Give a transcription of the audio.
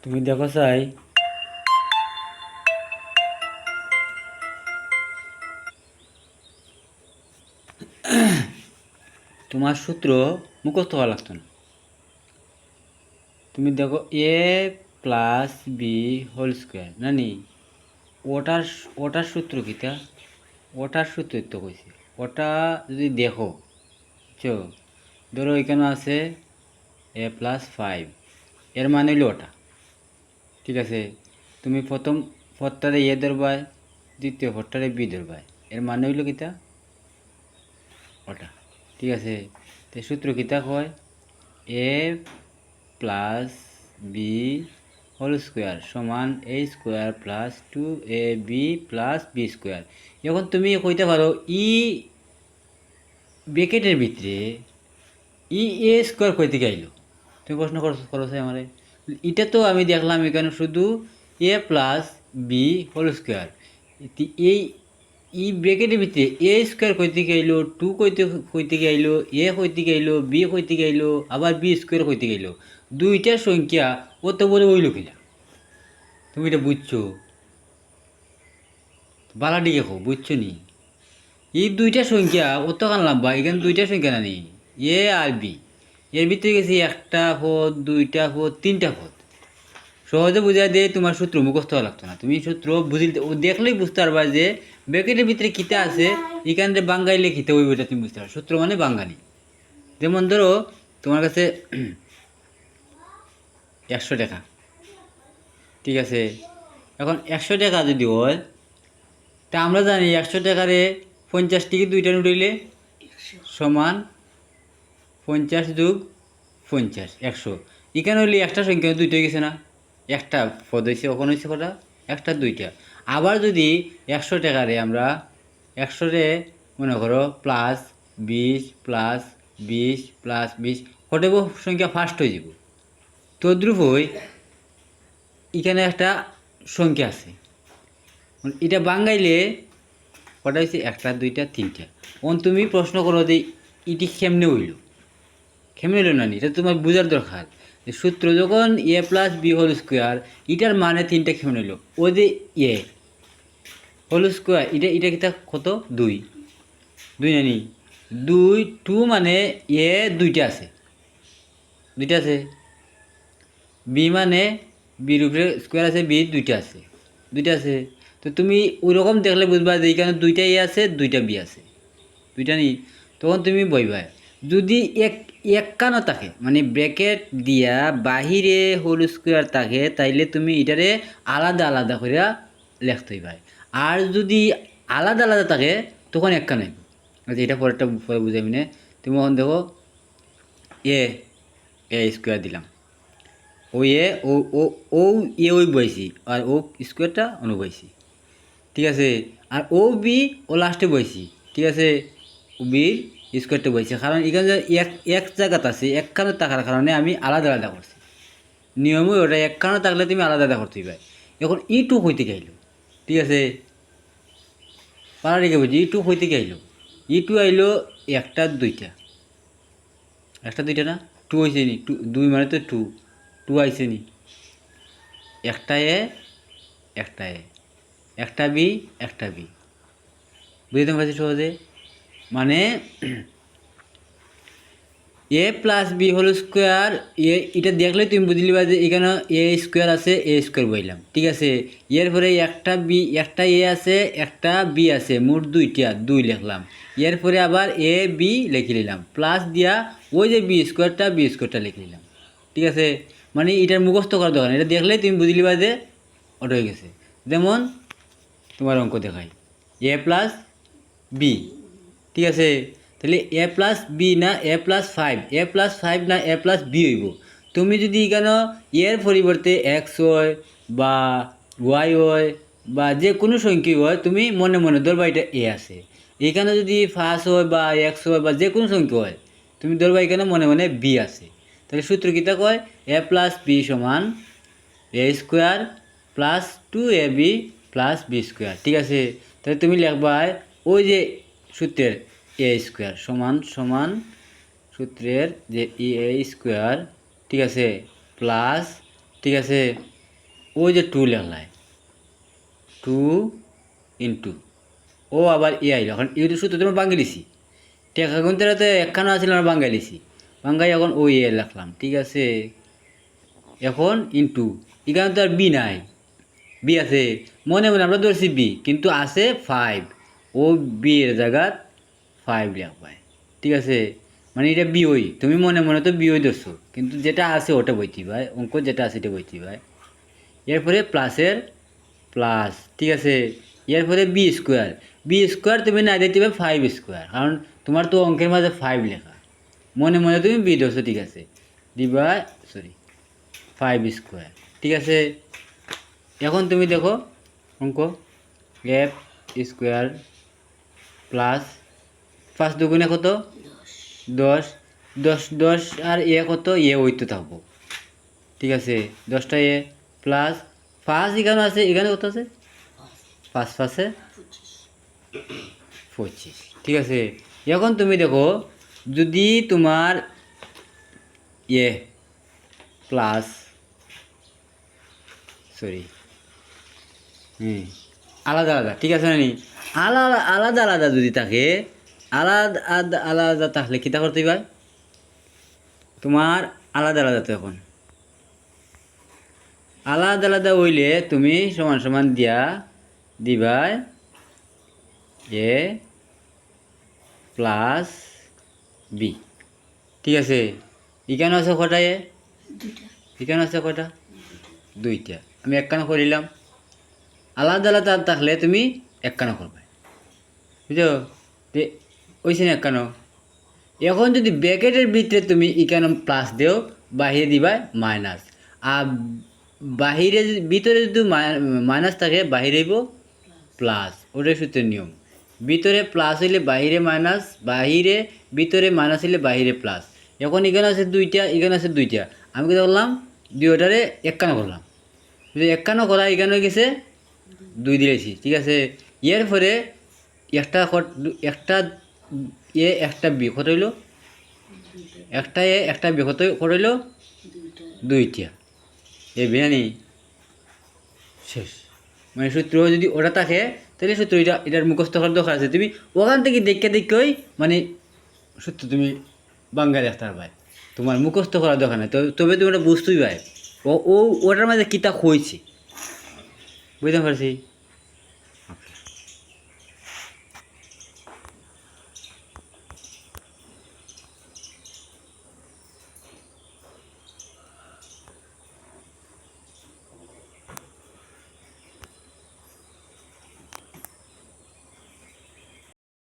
তুমি দেখো চাই তোমার সূত্র মুখস্থ হওয়া লাগতো না। তুমি দেখো এ প্লাস বি হোল স্কোয়ার নানি ওটার ওটার সূত্র কিতা, ওটার সূত্র তো কইছে। ওটা যদি দেখো চো, ধরো এখানে আছে a+5, এর মানে হইলো ওটা। ঠিক আছে, তুমি প্রথম পদটারে এ ধরবাই, দ্বিতীয় পদটারে বি ধরবাই, এর মানে হইলো কিতা ওটা। ঠিক আছে, তো সূত্র কিতা কয় A plus B whole square সমান A square plus 2ab plus B square. এখন তুমি কইতে পারো ই ব্রেকেটের ভিতরে ই এ স্কোয়ার কই থেকে আইলো, তুমি প্রশ্ন করো আমারে। এটা তো আমি দেখলাম এখানে শুধু এ প্লাস বি হোল স্কোয়ার, এই ই ব্রেকেটের ভিতরে এ স্কোয়ার কই থেকে আইলো, টু কই থেকে আইলো, এ কই থেকে আইলো, বি কই থেকে আইলো, আবার বি স্কোয়ার কই থেকে আইলো। দুইটা সংখ্যা অত বড় হইল কিনা, তুমি এটা বুঝছো? বালা দিকে খো বুঝছো নি? এই দুইটা সংখ্যা অত কান লাম্বা, এখানে দুইটা সংখ্যা না নি, এ আর বি, এর ভিতরে গেছি একটা পদ, দুইটা পদ, তিনটা পদ। সহজে বুঝাই দিয়ে তোমার সূত্র মুখস্থ হওয়া লাগতো না, তুমি সূত্র বুঝিতে ও দেখলেই বুঝতে পারবা যে ব্র্যাকেটের ভিতরে কিতা আছে, এখানে বাঙ্গাইলে খিতে ওই বইটা তুমি বুঝতে পারো। সূত্র মানে বাঙ্গালি। যেমন ধরো তোমার কাছে 100 টাকা, ঠিক আছে, এখন 100 টাকা যদি হয়, তা আমরা জানি 100 টাকারে 50 টিকি দুইটা উঠাইলে সমান 50 + 50 100। এখানে হইলে একটা সংখ্যা দুইটা হয়ে গেছে না, একটা পদ হয়েছে, ওখানে হয়েছে কটা, একটা দুইটা। আবার যদি 100 টাকারে আমরা 100-রে মনে করো প্লাস 20 প্লাস 20 প্লাস 20 কটাব সংখ্যা ফার্স্ট হয়ে যাব। তদ্রূপই এখানে একটা সংখ্যা আছে, এটা বাঙ্গাইলে কটা হয়েছে, একটা দুইটা তিনটা। এখন তুমি প্রশ্ন করো যে ইটি কেমনে হইল, কেমনে হইল না, এটা তোমার বোঝার দরকার যে সূত্র যখন এ প্লাস বি হোল স্কোয়ার, এটার মানে তিনটা কেমন হইল। ও যে এ হোল স্কোয়ার, এটা এটা কিতা কত, দুই, দুই নানি দুই, টু মানে এ দুইটা আছে, দুইটা আছে, বি মানে বির উপরে স্কোয়ার আছে, বি দুইটা আছে, দুইটা আছে। তো তুমি ওইরকম দেখলে বুঝবা যে এখানে দুইটা এ আছে, দুইটা বি আছে, দুইটা নি। তখন তুমি বইবা যদি একখানো থাকে মানে ব্র্যাকেট দিয়া বাহিরে হোল স্কোয়ার থাকে, তাইলে তুমি এটারে আলাদা আলাদা করে লিখতে হইবা। আর যদি আলাদা আলাদা থাকে তখন একখান হইব। আচ্ছা, এটা পরেরটা পরে বুঝাবি না। তুমি এখন দেখো এ এ স্কোয়ার দিলাম, ও এ ও ও ও এ ওই বইছি, আর ও স্কোয়ারটা অনু বইছি। ঠিক আছে, আর ও বি ও লাস্টে বইছি। ঠিক আছে, ও বির স্কোয়ারটা বইছি, কারণ এখানে যে এক এক জায়গাত আছে, একখানে থাকার কারণে আমি আলাদা আলাদা করছি। নিয়মই ওটা, একখানে থাকলে তুমি আলাদা আলাদা করতে পাই। এখন ই টু হইতে গাইল, ঠিক আছে, পাড়া রেখে বলছি ই টু হইতে গাইল, ই টু আইলো একটা দুইটা, একটা দুইটা না, টু হয়েছে নি, টু দুই মানে তো টু, টু আইছে নি, একটা এ একটা এ, একটা বি একটা বি, বুঝতে পারছি সহজে। মানে এ প্লাস বি হোল স্কোয়ার, এটা দেখলে তুমি বুঝলিবা যে এখানে এ স্কোয়ার আছে, এ স্কোয়ার বললাম। ঠিক আছে, এরপরে একটা বি, একটা এ আছে, একটা বি আছে, মোট দুইটা, দুই লিখলাম। এরপরে আবার এ বি লিখে নিলাম, প্লাস দিয়া ওই যে বি স্কোয়ারটা লিখে নিলাম। ঠিক আছে, মানে এটার মুখস্থ করার দরকার নেই, এটা দেখলেই তুমি বুঝলিবা যে ওটা হয়ে গেছে। যেমন তোমার অঙ্ক দেখাই এ প্লাস বি, ঠিক আছে, তাহলে এ প্লাস বি না a+5, a+5 না a+b হইব। তুমি যদি এখানে এর পরিবর্তে এক্স হয় বা ওয়াই হয় বা যে কোনো সংখ্যা হয়, তুমি মনে মনে ধরবা এটা এ আছে। এখানে যদি ফার্স্ট হয় বা এক্স হয় বা যে কোনো সংখ্যা হয়, তুমি ধরবা এখানে মনে মনে বি আছে। তাহলে সূত্র কিতা কয় a+b সমান A square plus 2ab plus B square. ঠিক আছে, তাহলে তুমি লিখবা ওই যে সূত্রের এ স্কোয়ার সমান সমান সূত্রের যে এ স্কোয়ার, ঠিক আছে, প্লাস, ঠিক আছে, ওই যে টু লেখলায়, টু ইন্টু ও আবার এ আইলো, এখন এই সূত্র তোমার বাঙ্গি দিছি, টেকা গুনতে তো একখানা আছিল না, বাঙ্গাই লিছি, বাঙ্গাই এখন ও এ লিখলাম, ঠিক আছে। এখন ইন্টু, এখানে তো আর বি নাই, বি আছে মনে মনে আমরা ধরছি বি, কিন্তু আছে 5, ও বি এর জায়গাত 5 লিখবাই, ঠিক আছে। মানে এটা বি ওই, তুমি মনে মনে তো বি ওই ধরছো, কিন্তু যেটা আছে ওটা বইতে ভাই, অঙ্ক যেটা আছে এটা বইতে ভাই। এরপরে প্লাসের প্লাস, ঠিক আছে। এরপরে বি স্কোয়ার, বি স্কোয়ার তুমি না দিতে হবে 5 স্কোয়ার, কারণ তোমার তো অঙ্কের মাঝে 5 লেখা, মনে মনে তুমি বি ধরছো, ঠিক আছে। দিবা, সরি, 5 স্কোয়ার, ঠিক আছে। এখন তুমি দেখো অঙ্ক, এফ স্কোয়ার প্লাস 5 দুগুণে কত, 10, 10 10 আর এ কত, এ ওই তো থাকবো, ঠিক আছে। 10টা এ প্লাস 5, এখানে আছে, এখানে কত আছে, 5 5 25, ঠিক আছে। এখন তুমি দেখো, যদি তোমার এ প্লাস, সরি, আলাদা আলাদা, ঠিক আছে না নি, আলাদা আলাদা আলাদা যদি থাকে, আলাদা আলাদা আলাদা থাকলে কী তা করতে পার, তোমার আলাদা আলাদা, তো এখন আলাদা আলাদা হইলে তুমি সমান সমান দিয়া দিবা এ প্লাস বি, ঠিক আছে। এখানে আছে কটা এ, এখানে আছে কটা, 2টা, আমি একখানা করিলাম। আলাদা আলাদা থাকলে তুমি একখানা করবে, বুঝছো, ওইছে না একখানো। এখন যদি ব্র্যাকেটের ভিতরে তুমি এখানে প্লাস দেও, বাহিরে দিবা মাইনাস, আর বাহিরে ভিতরে যদি মাইনাস থাকে, বাহিরে হইব প্লাস, ওটাই সূত্রের নিয়ম। ভিতরে প্লাস হইলে বাহিরে মাইনাস, বাহিরে ভিতরে মাইনাস হইলে বাহিরে প্লাস। এখন এখানে আছে 2টা, এখানে আছে 2টা, আমি কি করলাম, দুইটারে একখানা করলাম, যদি একখানা করা এখানে গেছে 2 দিয়েছি, ঠিক আছে। এরপরে একটা একটা এ একটা বি কত হইল, একটা এ একটা বি কত হইল, 2টা এ বিনানি শেষ। মানে সূত্র যদি ওটা থাকে, তাহলে সূত্র এটার মুখস্থ করার দরকার আছে, তুমি ওখান থেকে দেখে দেখেই মানে সূত্র তুমি বাঙ্গায় দেখতে পারবে, তোমার মুখস্থ করার দরকার নেই, তবে তুমি ওটা বুঝতেই পাই ও ওটার মাঝে কিতা হয়েছে, বুঝতে পারছি।